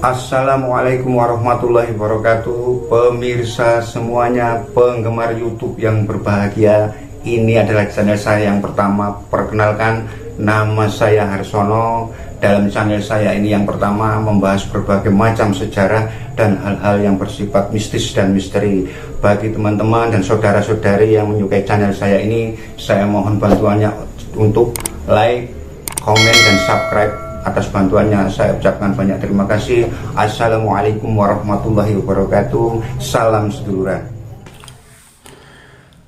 Assalamualaikum warahmatullahi wabarakatuh. Pemirsa semuanya, penggemar YouTube yang berbahagia, ini adalah channel saya yang pertama. Perkenalkan, nama saya Harsono. Dalam channel saya ini yang pertama membahas berbagai macam sejarah dan hal-hal yang bersifat mistis dan misteri. Bagi teman-teman dan saudara-saudari yang menyukai channel saya ini, saya mohon bantuannya untuk like, komen, dan subscribe. Atas bantuannya saya ucapkan banyak terima kasih. Assalamualaikum warahmatullahi wabarakatuh. Salam seduluran.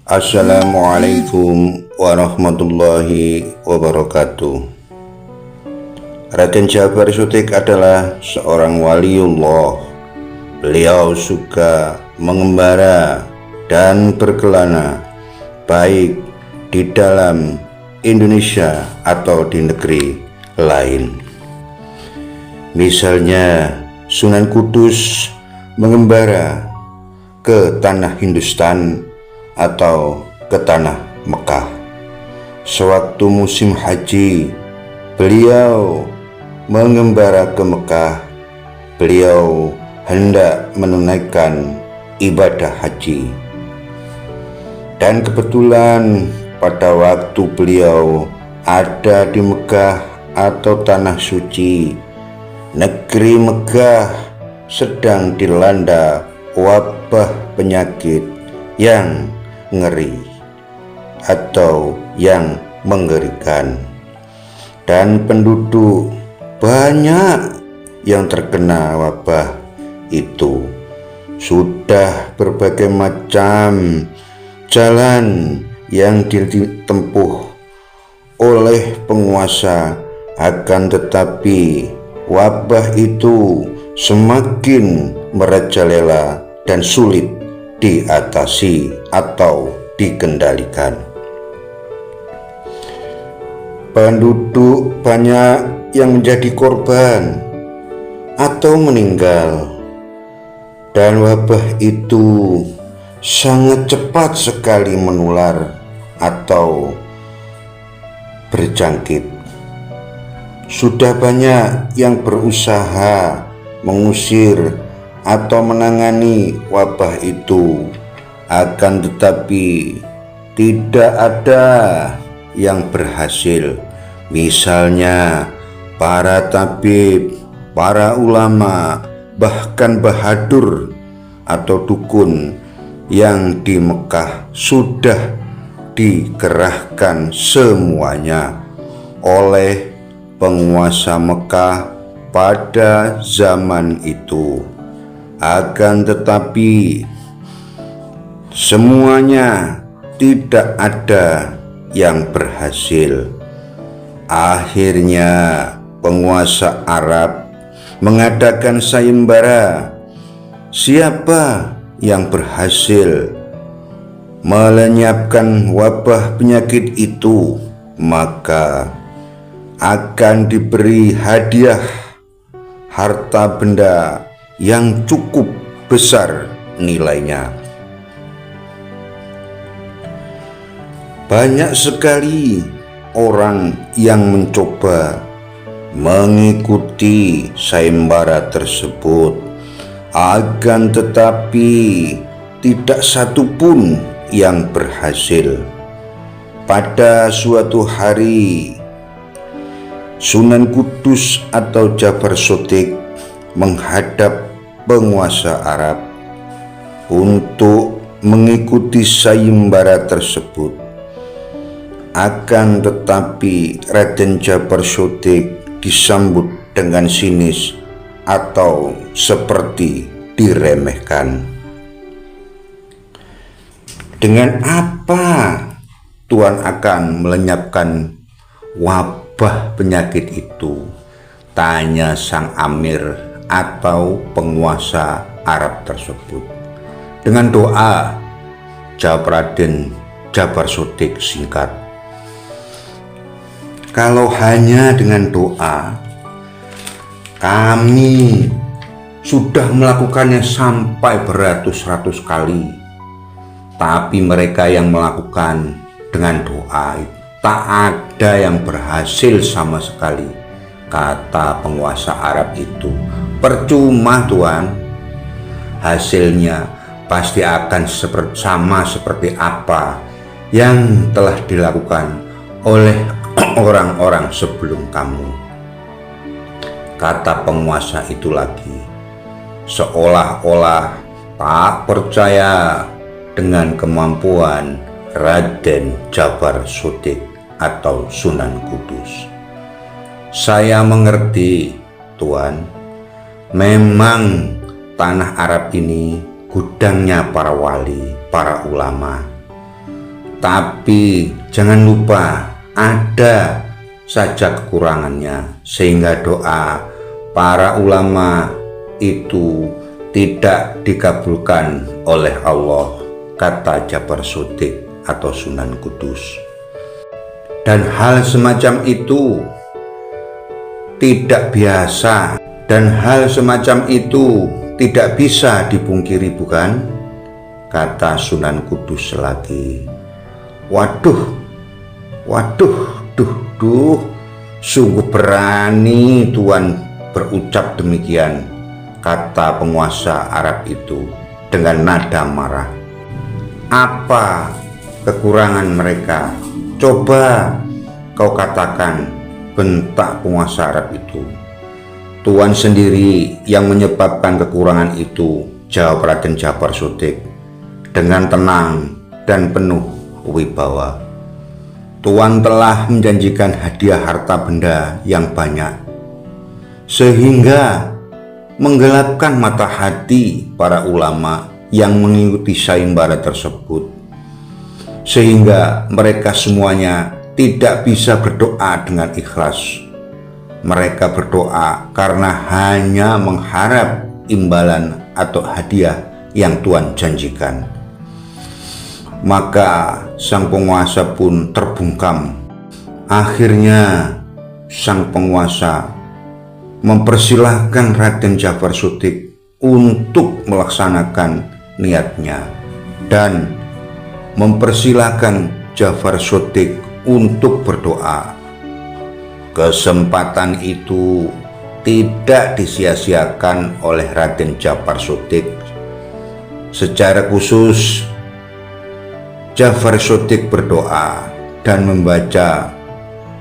Assalamualaikum warahmatullahi wabarakatuh. Raden Jabar Sotik adalah seorang waliullah. Beliau suka mengembara dan berkelana, baik di dalam Indonesia atau di negeri lain. Misalnya Sunan Kudus mengembara ke tanah Hindustan atau ke tanah Mekah. Sewaktu musim haji, beliau mengembara ke Mekah. Beliau hendak menunaikan ibadah haji. Dan kebetulan pada waktu beliau ada di Mekah atau tanah suci, negeri Mekah sedang dilanda wabah penyakit yang ngeri atau yang mengerikan, dan penduduk banyak yang terkena wabah itu. Sudah berbagai macam jalan yang ditempuh oleh penguasa, akan tetapi wabah itu semakin merajalela dan sulit diatasi atau dikendalikan. Penduduk banyak yang menjadi korban atau meninggal, dan wabah itu sangat cepat sekali menular atau berjangkit. Sudah banyak yang berusaha mengusir atau menangani wabah itu, akan tetapi tidak ada yang berhasil. Misalnya para tabib, para ulama, bahkan bahadur atau dukun yang di Mekah sudah dikerahkan semuanya oleh penguasa Mekah pada zaman itu. Akan tetapi semuanya tidak ada yang berhasil. Akhirnya penguasa Arab mengadakan sayembara. Siapa yang berhasil melenyapkan wabah penyakit itu, maka akan diberi hadiah harta benda yang cukup besar nilainya. Banyak sekali orang yang mencoba mengikuti sayembara tersebut, akan tetapi tidak satupun yang berhasil. Pada suatu hari, Sunan Kudus atau Jabar Sotik menghadap penguasa Arab untuk mengikuti sayembara tersebut. Akan tetapi Raden Jabar Sotik disambut dengan sinis atau seperti diremehkan. Dengan apa Tuhan akan melenyapkan wabah penyakit itu? Tanya sang amir atau penguasa Arab tersebut. Dengan doa, jawab Raden Jabar Sotik singkat. Kalau hanya dengan doa, kami sudah melakukannya sampai beratus-ratus kali. Tapi mereka yang melakukan dengan doa tak ada yang berhasil sama sekali. kata penguasa Arab itu. Percuma Tuan, hasilnya pasti akan sama seperti apa yang telah dilakukan oleh orang-orang sebelum kamu. Kata penguasa itu lagi, seolah-olah tak percaya dengan kemampuan Raden Djafar Shodiq atau Sunan Kudus. Saya mengerti Tuan, memang tanah Arab ini gudangnya para wali, para ulama. Tapi jangan lupa ada saja kekurangannya, sehingga doa para ulama itu tidak dikabulkan oleh Allah, kata Djafar Shodiq atau Sunan Kudus. Dan hal semacam itu tidak biasa, dan hal semacam itu tidak bisa dipungkiri, bukan? Kata Sunan Kudus lagi. Waduh, sungguh berani Tuan berucap demikian, kata penguasa Arab itu dengan nada marah. Apa kekurangan mereka? Coba kau katakan, bentak penguasa Arab itu. Tuan sendiri yang menyebabkan kekurangan itu, jawab Raden Djafar Shodiq dengan tenang dan penuh wibawa. Tuan telah menjanjikan hadiah harta benda yang banyak, sehingga menggelapkan mata hati para ulama yang mengikuti sayembara tersebut, sehingga mereka semuanya tidak bisa berdoa dengan ikhlas. Mereka berdoa karena hanya mengharap imbalan atau hadiah yang Tuan janjikan. Maka sang penguasa pun terbungkam. Akhirnya sang penguasa mempersilahkan Raden Djafar Shodiq untuk melaksanakan niatnya dan mempersilahkan Djafar Shodiq untuk berdoa. Kesempatan itu tidak disia-siakan oleh Raden Djafar Shodiq. Secara khusus, Djafar Shodiq berdoa dan membaca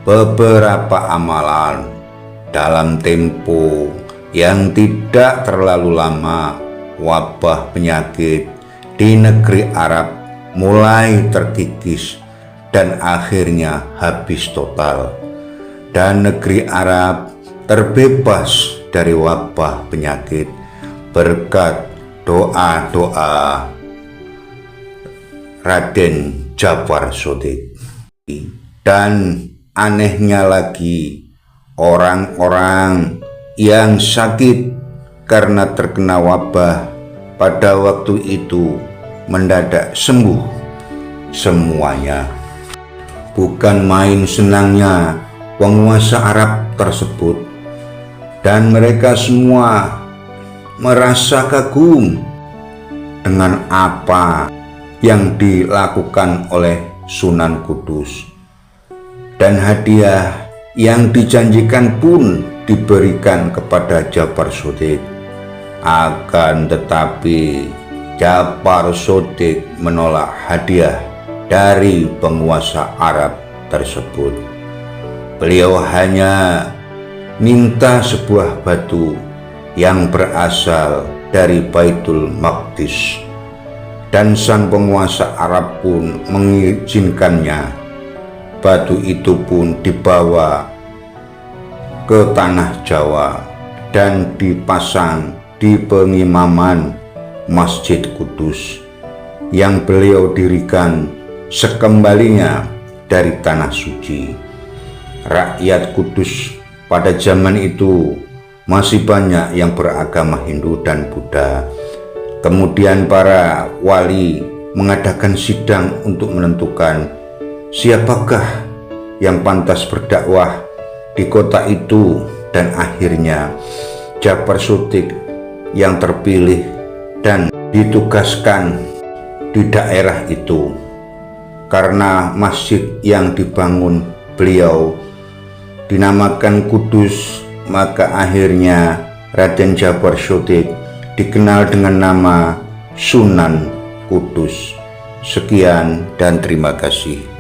beberapa amalan dalam tempo yang tidak terlalu lama. Wabah penyakit di negeri Arab mulai terkikis dan akhirnya habis total, dan negeri Arab terbebas dari wabah penyakit berkat doa-doa Raden Djafar Shodiq. Dan anehnya lagi, orang-orang yang sakit karena terkena wabah pada waktu itu mendadak sembuh semuanya. Bukan main senangnya penguasa Arab tersebut, dan mereka semua merasa kagum dengan apa yang dilakukan oleh Sunan Kudus, dan hadiah yang dijanjikan pun diberikan kepada Djafar Shodiq. Akan tetapi Djafar Shodiq menolak hadiah dari penguasa Arab tersebut. Beliau hanya minta sebuah batu yang berasal dari Baitul Maqdis, dan sang penguasa Arab pun mengizinkannya. Batu itu pun dibawa ke tanah Jawa dan dipasang di pengimaman Masjid Kudus yang beliau dirikan sekembalinya dari tanah suci. Rakyat Kudus pada zaman itu masih banyak yang beragama Hindu dan Buddha. Kemudian para wali mengadakan sidang untuk menentukan siapakah yang pantas berdakwah di kota itu, dan akhirnya Djafar Shodiq yang terpilih dan ditugaskan di daerah itu. Karena masjid yang dibangun beliau dinamakan Kudus, maka akhirnya Raden Jabar Sotik dikenal dengan nama Sunan Kudus. Sekian dan terima kasih.